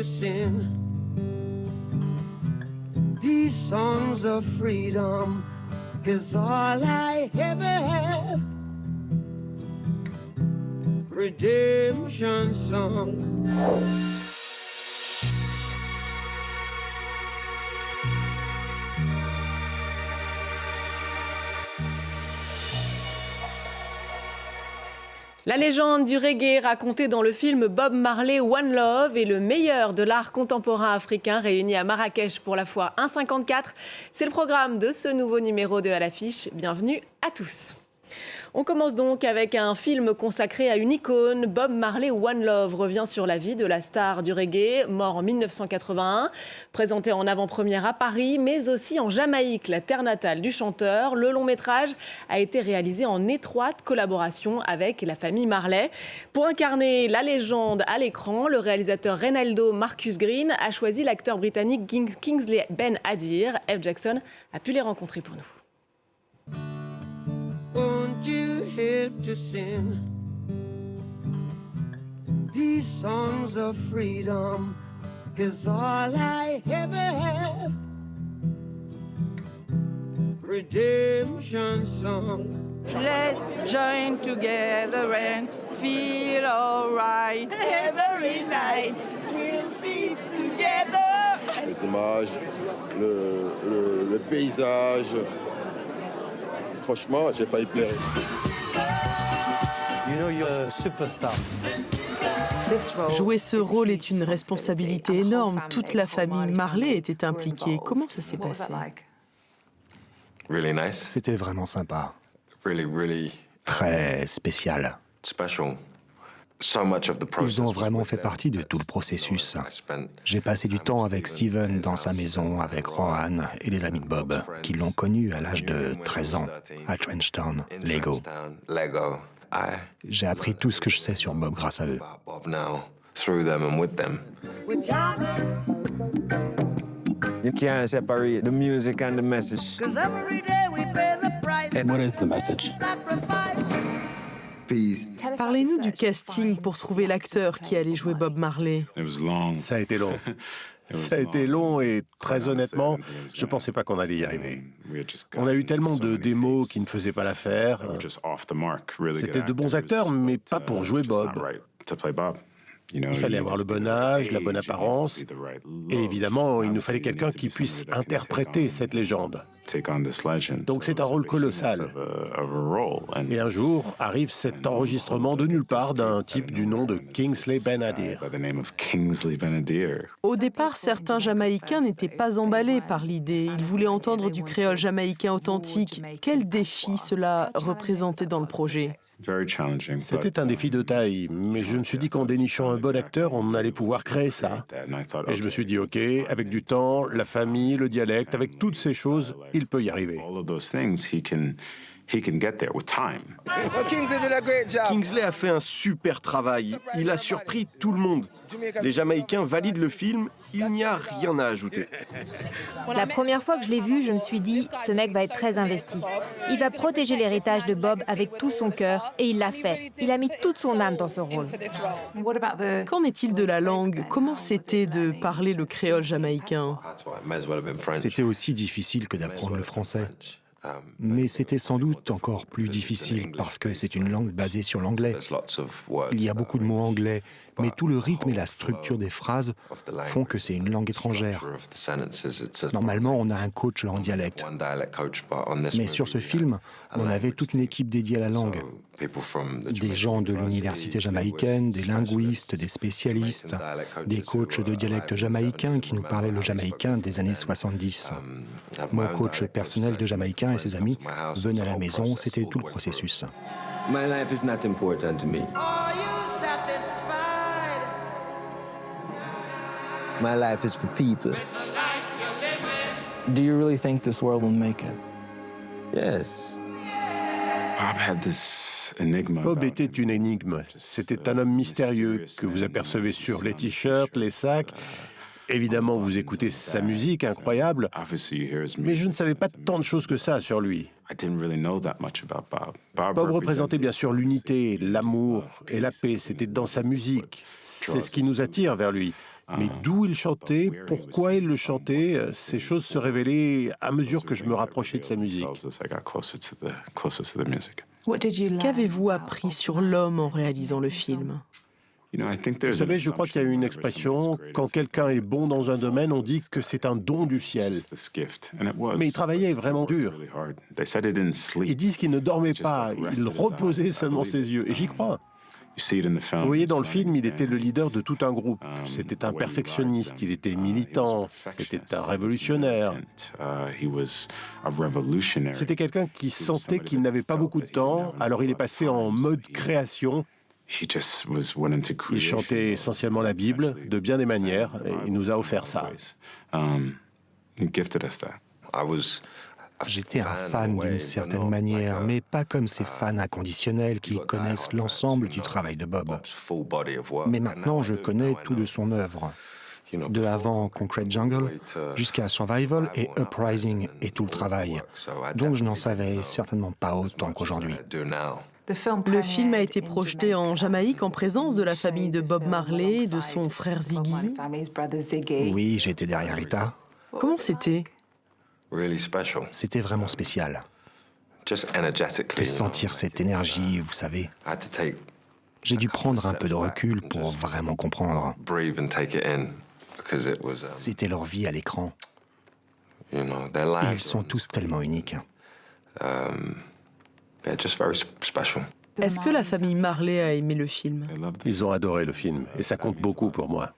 sing these songs of freedom, 'cause all I ever have, redemption songs. La légende du reggae racontée dans le film Bob Marley One Love est le meilleur de l'art contemporain africain réuni à Marrakech pour la fois 1,54. C'est le programme de ce nouveau numéro de À l'affiche. Bienvenue à tous. On commence donc avec un film consacré à une icône. Bob Marley One Love revient sur la vie de la star du reggae, mort en 1981, présenté en avant-première à Paris, mais aussi en Jamaïque, la terre natale du chanteur. Le long métrage a été réalisé en étroite collaboration avec la famille Marley. Pour incarner la légende à l'écran, le réalisateur Reynaldo Marcus Green a choisi l'acteur britannique Kingsley Ben-Adir. F. Jackson a pu les rencontrer pour nous. Won't you help to sing these songs of freedom, 'cause all I ever have, redemption songs. Let's join together and feel alright. Every night we'll be together. Les images, le paysage. Franchement, j'ai failli pleurer. You know you're a superstar. Jouer ce rôle est une responsabilité énorme. Toute la famille Marley était impliquée. Comment ça s'est passé? Really nice. C'était vraiment sympa. Really Très spécial. special. So much of the process. Ils ont vraiment fait partie de tout le processus. J'ai passé du temps avec Steven dans sa maison, avec Rohan et les amis de Bob, qui l'ont connu à l'âge de 13 ans, à Trenchtown, Lego. J'ai appris tout ce que je sais sur Bob grâce à eux. You can't separate the music and the message. 'Cause every day we pay the price. And what is the message? Parlez-nous du casting pour trouver l'acteur qui allait jouer Bob Marley. Ça a été long. Ça a été long et très honnêtement, je ne pensais pas qu'on allait y arriver. On a eu tellement de démos qui ne faisaient pas l'affaire. C'était de bons acteurs, mais pas pour jouer Bob. Il fallait avoir le bon âge, la bonne apparence, et évidemment, il nous fallait quelqu'un qui puisse interpréter cette légende. Donc c'est un rôle colossal. Et un jour arrive cet enregistrement de nulle part d'un type du nom de Kingsley Ben-Adir. Au départ, certains Jamaïcains n'étaient pas emballés par l'idée. Ils voulaient entendre du créole jamaïcain authentique. Quel défi cela représentait dans le projet? C'était un défi de taille, mais je me suis dit qu'en dénichant un bon acteur, on allait pouvoir créer ça. Et je me suis dit, OK, avec du temps, la famille, le dialecte, avec toutes ces choses, il peut y arriver. Kingsley a fait un super travail. Il a surpris tout le monde. Les Jamaïcains valident le film, il n'y a rien à ajouter. La première fois que je l'ai vu, je me suis dit, ce mec va être très investi. Il va protéger l'héritage de Bob avec tout son cœur, et il l'a fait. Il a mis toute son âme dans ce rôle. Qu'en est-il de la langue? Comment c'était de parler le créole jamaïcain? C'était aussi difficile que d'apprendre le français. Mais c'était sans doute encore plus difficile parce que c'est une langue basée sur l'anglais. Il y a beaucoup de mots anglais, mais tout le rythme et la structure des phrases font que c'est une langue étrangère. Normalement, on a un coach en dialecte. Mais sur ce film, on avait toute une équipe dédiée à la langue. Des gens de l'université jamaïcaine, des linguistes, des spécialistes, des coachs de dialecte jamaïcain qui nous parlaient le jamaïcain des années 70. Mon coach personnel de jamaïcain et ses amis venaient à la maison, c'était tout le processus. My life is not important to me. Are you satisfied My life is for people. with the life you're living? Do you really think this world will make it? Yes. Bob était une énigme. C'était un homme mystérieux que vous apercevez sur les t-shirts, les sacs. Évidemment, vous écoutez sa musique incroyable, mais je ne savais pas tant de choses que ça sur lui. Bob représentait bien sûr l'unité, l'amour et la paix. C'était dans sa musique. C'est ce qui nous attire vers lui. Mais d'où il chantait, pourquoi il le chantait, ces choses se révélaient à mesure que je me rapprochais de sa musique. Qu'avez-vous appris sur l'homme en réalisant le film ? Vous savez, je crois qu'il y a une expression, quand quelqu'un est bon dans un domaine, on dit que c'est un don du ciel. Mais il travaillait vraiment dur. Ils disent qu'il ne dormait pas, il reposait seulement ses yeux, et j'y crois. Vous voyez, dans le film, il était le leader de tout un groupe. C'était un perfectionniste, il était militant, c'était un révolutionnaire. C'était quelqu'un qui sentait qu'il n'avait pas beaucoup de temps, alors il est passé en mode création. Il chantait essentiellement la Bible, de bien des manières, et il nous a offert ça. J'étais un fan d'une certaine manière, mais pas comme ces fans inconditionnels qui connaissent l'ensemble du travail de Bob. Mais maintenant, je connais tout de son œuvre, de avant Concrete Jungle jusqu'à Survival et Uprising et tout le travail. Donc je n'en savais certainement pas autant qu'aujourd'hui. Le film a été projeté en Jamaïque en présence de la famille de Bob Marley, de son frère Ziggy. Oui, j'étais derrière Rita. Comment c'était ? C'était vraiment spécial. De sentir cette énergie, vous savez. J'ai dû prendre un peu de recul pour vraiment comprendre. C'était leur vie à l'écran. Ils sont tous tellement uniques. Est-ce que la famille Marley a aimé le film ? Ils ont adoré le film, et ça compte beaucoup pour moi.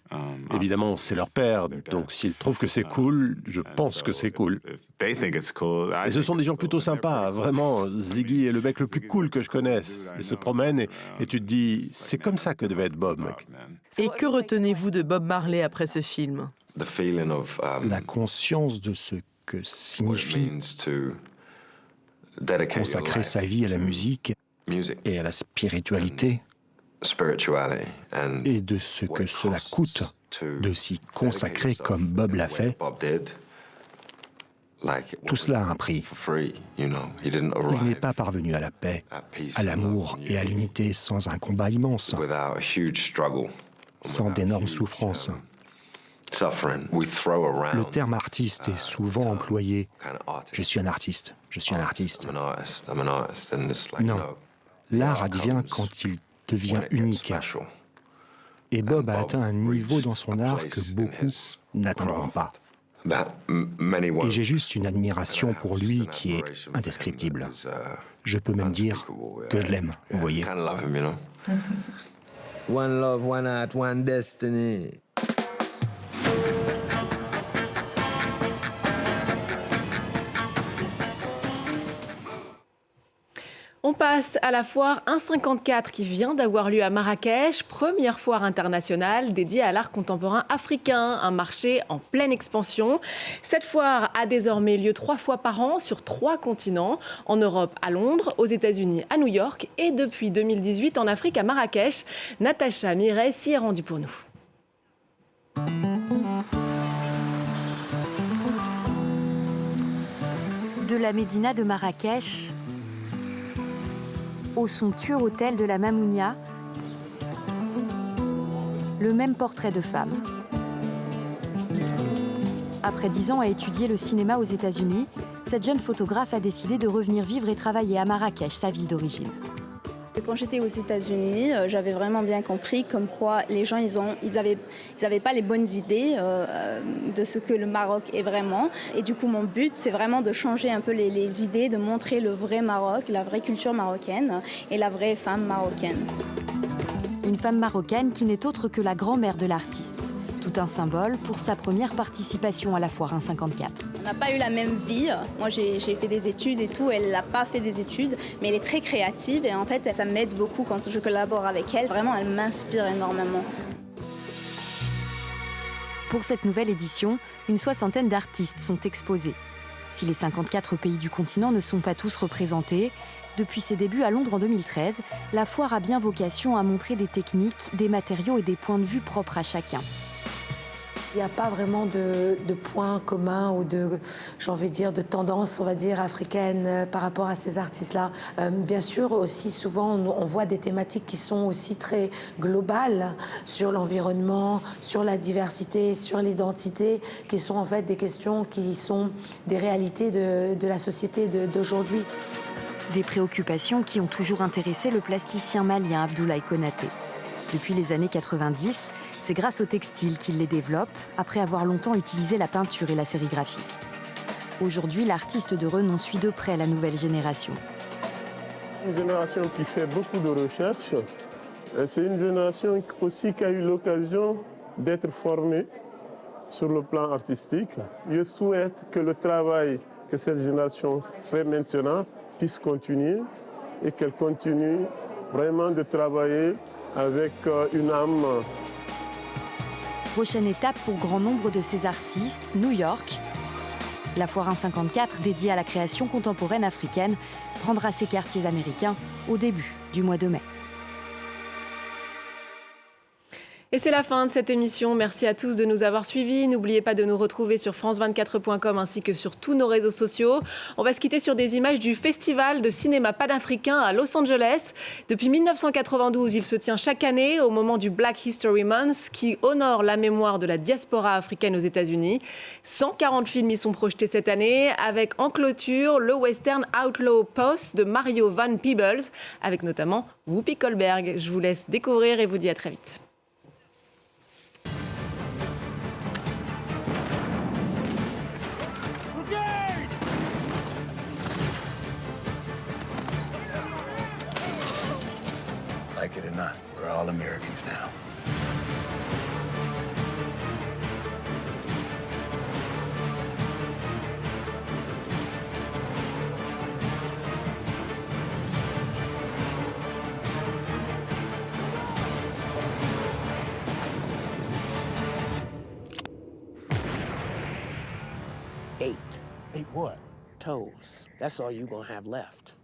Évidemment, c'est leur père, donc s'ils trouvent que c'est cool, je pense que c'est cool. Et ce sont des gens plutôt sympas, vraiment. Ziggy est le mec le plus cool que je connaisse. Il se promène et tu te dis, c'est comme ça que devait être Bob, mec. Et que retenez-vous de Bob Marley après ce film ? La conscience de ce que signifie consacrer sa vie à la musique et à la spiritualité, et de ce que cela coûte de s'y consacrer comme Bob l'a fait. Tout cela a un prix. Il n'est pas parvenu à la paix, à l'amour et à l'unité sans un combat immense, sans d'énormes souffrances. Le terme artiste est souvent employé. Je suis un artiste, je suis un artiste. Non, l'art advient quand il devient unique. Et Bob a atteint un niveau dans son art que beaucoup n'atteindront pas. Et j'ai juste une admiration pour lui qui est indescriptible. Je peux même dire que je l'aime, vous voyez. One love, one heart, one destiny. On passe à la foire 154 qui vient d'avoir lieu à Marrakech, première foire internationale dédiée à l'art contemporain africain, un marché en pleine expansion. Cette foire a désormais lieu 3 fois par an sur 3 continents, en Europe à Londres, aux États-Unis à New York et depuis 2018 en Afrique à Marrakech. Natacha Mireille s'y est rendue pour nous. De la médina de Marrakech au somptueux hôtel de la Mamounia, le même portrait de femme. Après 10 ans à étudier le cinéma aux États-Unis, cette jeune photographe a décidé de revenir vivre et travailler à Marrakech, sa ville d'origine. Quand j'étais aux États-Unis, j'avais vraiment bien compris comme quoi les gens ils avaient pas les bonnes idées de ce que le Maroc est vraiment. Et du coup, mon but, c'est vraiment de changer un peu les idées, de montrer le vrai Maroc, la vraie culture marocaine et la vraie femme marocaine. Une femme marocaine qui n'est autre que la grand-mère de l'artiste. Tout un symbole pour sa première participation à la foire 154. On n'a pas eu la même vie. Moi, j'ai fait des études et tout. Elle n'a pas fait des études, mais elle est très créative. Et en fait, ça m'aide beaucoup quand je collabore avec elle. Vraiment, elle m'inspire énormément. Pour cette nouvelle édition, une 60aine d'artistes sont exposés. Si les 54 pays du continent ne sont pas tous représentés, depuis ses débuts à Londres en 2013, la foire a bien vocation à montrer des techniques, des matériaux et des points de vue propres à chacun. Il n'y a pas vraiment de points communs ou j'ai envie de dire, de tendances, on va dire, africaines par rapport à ces artistes-là. Bien sûr, aussi souvent, on voit des thématiques qui sont aussi très globales sur l'environnement, sur la diversité, sur l'identité, qui sont en fait des questions qui sont des réalités de la société d'aujourd'hui. Des préoccupations qui ont toujours intéressé le plasticien malien Abdoulaye Konaté. Depuis les années 90, c'est grâce au textile qu'il les développe, après avoir longtemps utilisé la peinture et la sérigraphie. Aujourd'hui, l'artiste de renom suit de près la nouvelle génération. Une génération qui fait beaucoup de recherches. C'est une génération aussi qui a eu l'occasion d'être formée sur le plan artistique. Je souhaite que le travail que cette génération fait maintenant puisse continuer et qu'elle continue vraiment de travailler avec une âme. Prochaine étape pour grand nombre de ces artistes, New York. La foire 154, dédiée à la création contemporaine africaine, prendra ses quartiers américains au début du mois de mai. Et c'est la fin de cette émission. Merci à tous de nous avoir suivis. N'oubliez pas de nous retrouver sur france24.com ainsi que sur tous nos réseaux sociaux. On va se quitter sur des images du Festival de cinéma panafricain à Los Angeles. Depuis 1992, il se tient chaque année au moment du Black History Month qui honore la mémoire de la diaspora africaine aux États-Unis. 140 films y sont projetés cette année avec en clôture le western Outlaw Post de Mario Van Peebles avec notamment Whoopi Goldberg. Je vous laisse découvrir et vous dis à très vite. Like it or not, we're all Americans now. Eight. Eight what? Toes. That's all you gonna have left.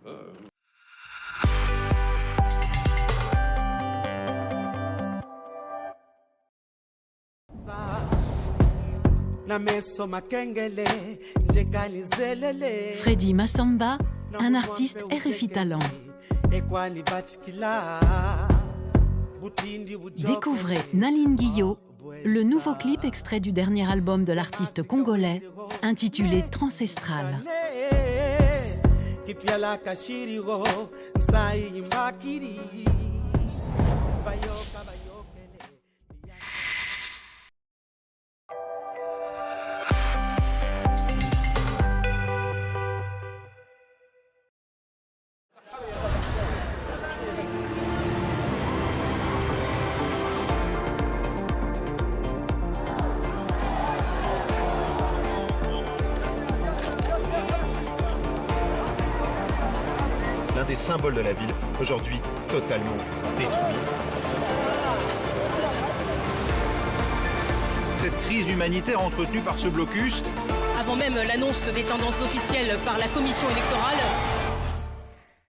Freddy Massamba, un artiste RFI Talent. Découvrez Naline Guillot, le nouveau clip extrait du dernier album de l'artiste congolais, intitulé Transestral. L'un des symboles de la ville, aujourd'hui totalement détruit. Cette crise humanitaire entretenue par ce blocus. Avant même l'annonce des tendances officielles par la commission électorale,